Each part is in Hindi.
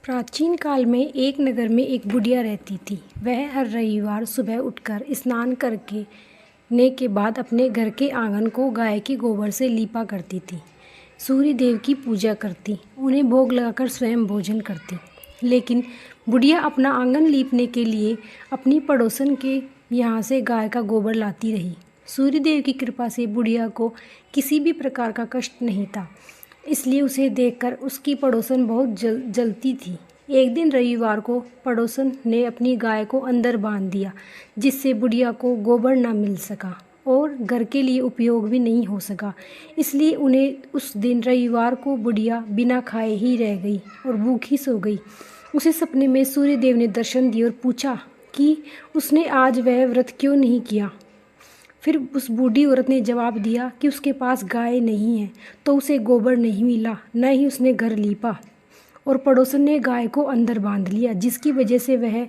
प्राचीन काल में एक नगर में एक बुढ़िया रहती थी। वह हर रविवार सुबह उठकर स्नान करने के बाद अपने घर के आंगन को गाय के गोबर से लीपा करती थी। सूर्य देव की पूजा करती, उन्हें भोग लगाकर स्वयं भोजन करती। लेकिन बुढ़िया अपना आंगन लीपने के लिए अपनी पड़ोसन के यहाँ से गाय का गोबर लाती रही। सूर्य देव की कृपा से बुढ़िया को किसी भी प्रकार का कष्ट नहीं था, इसलिए उसे देखकर उसकी पड़ोसन बहुत जलती थी। एक दिन रविवार को पड़ोसन ने अपनी गाय को अंदर बांध दिया, जिससे बुढ़िया को गोबर ना मिल सका और घर के लिए उपयोग भी नहीं हो सका। इसलिए उन्हें उस दिन रविवार को बुढ़िया बिना खाए ही रह गई और भूखी सो गई। उसे सपने में सूर्य देव ने दर्शन दिए और पूछा कि उसने आज वह व्रत क्यों नहीं किया। फिर उस बूढ़ी औरत ने जवाब दिया कि उसके पास गाय नहीं है, तो उसे गोबर नहीं मिला, न ही उसने घर लीपा और पड़ोसन ने गाय को अंदर बांध लिया, जिसकी वजह से वह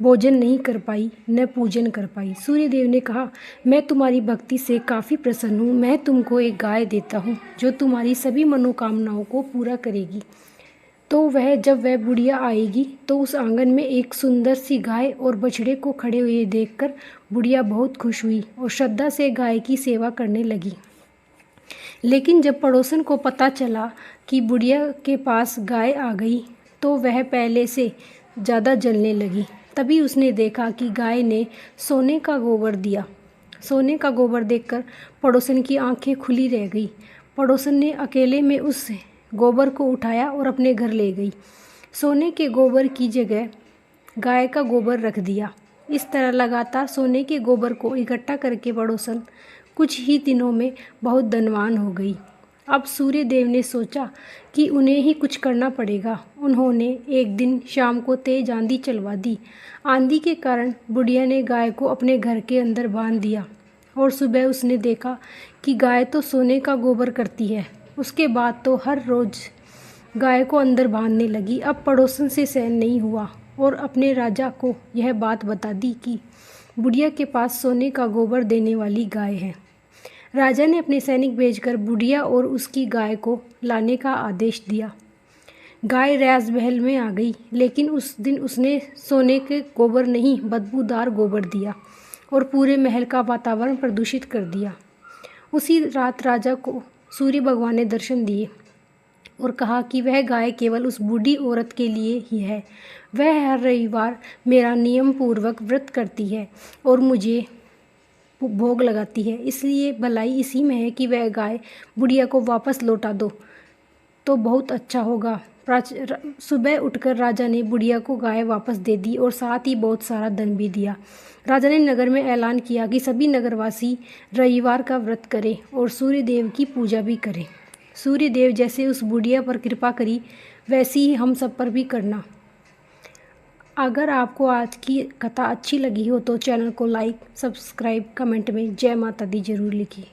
भोजन नहीं कर पाई न पूजन कर पाई। सूर्य देव ने कहा, मैं तुम्हारी भक्ति से काफ़ी प्रसन्न हूँ। मैं तुमको एक गाय देता हूँ जो तुम्हारी सभी मनोकामनाओं को पूरा करेगी। तो जब वह बुढ़िया आएगी तो उस आंगन में एक सुंदर सी गाय और बछड़े को खड़े हुए देखकर बुढ़िया बहुत खुश हुई और श्रद्धा से गाय की सेवा करने लगी। लेकिन जब पड़ोसन को पता चला कि बुढ़िया के पास गाय आ गई तो वह पहले से ज़्यादा जलने लगी। तभी उसने देखा कि गाय ने सोने का गोबर दिया। सोने का गोबर देखकर पड़ोसन की आंखें खुली रह गई। पड़ोसन ने अकेले में उस गोबर को उठाया और अपने घर ले गई। सोने के गोबर की जगह गाय का गोबर रख दिया। इस तरह लगातार सोने के गोबर को इकट्ठा करके पड़ोसन कुछ ही दिनों में बहुत धनवान हो गई। अब सूर्य देव ने सोचा कि उन्हें ही कुछ करना पड़ेगा। उन्होंने एक दिन शाम को तेज आंधी चलवा दी। आंधी के कारण बुढ़िया ने गाय को अपने घर के अंदर बांध दिया और सुबह उसने देखा कि गाय तो सोने का गोबर करती है। उसके बाद तो हर रोज़ गाय को अंदर बांधने लगी। अब पड़ोसन से सहन नहीं हुआ और अपने राजा को यह बात बता दी कि बुढ़िया के पास सोने का गोबर देने वाली गाय है। राजा ने अपने सैनिक भेजकर बुढ़िया और उसकी गाय को लाने का आदेश दिया। गाय राजमहल में आ गई, लेकिन उस दिन उसने सोने के गोबर नहीं बदबूदार गोबर दिया और पूरे महल का वातावरण प्रदूषित कर दिया। उसी रात राजा को सूर्य भगवान ने दर्शन दिए और कहा कि वह गाय केवल उस बूढ़ी औरत के लिए ही है। वह हर रविवार मेरा नियम पूर्वक व्रत करती है और मुझे भोग लगाती है, इसलिए भलाई इसी में है कि वह गाय बुढ़िया को वापस लौटा दो तो बहुत अच्छा होगा। सुबह उठकर राजा ने बुढ़िया को गाय वापस दे दी और साथ ही बहुत सारा धन भी दिया। राजा ने नगर में ऐलान किया कि सभी नगरवासी रविवार का व्रत करें और सूर्य देव की पूजा भी करें। सूर्य देव जैसे उस बुढ़िया पर कृपा करी, वैसी ही हम सब पर भी करना। अगर आपको आज की कथा अच्छी लगी हो तो चैनल को लाइक, सब्सक्राइब, कमेंट में जय माता दी जरूर लिखिए।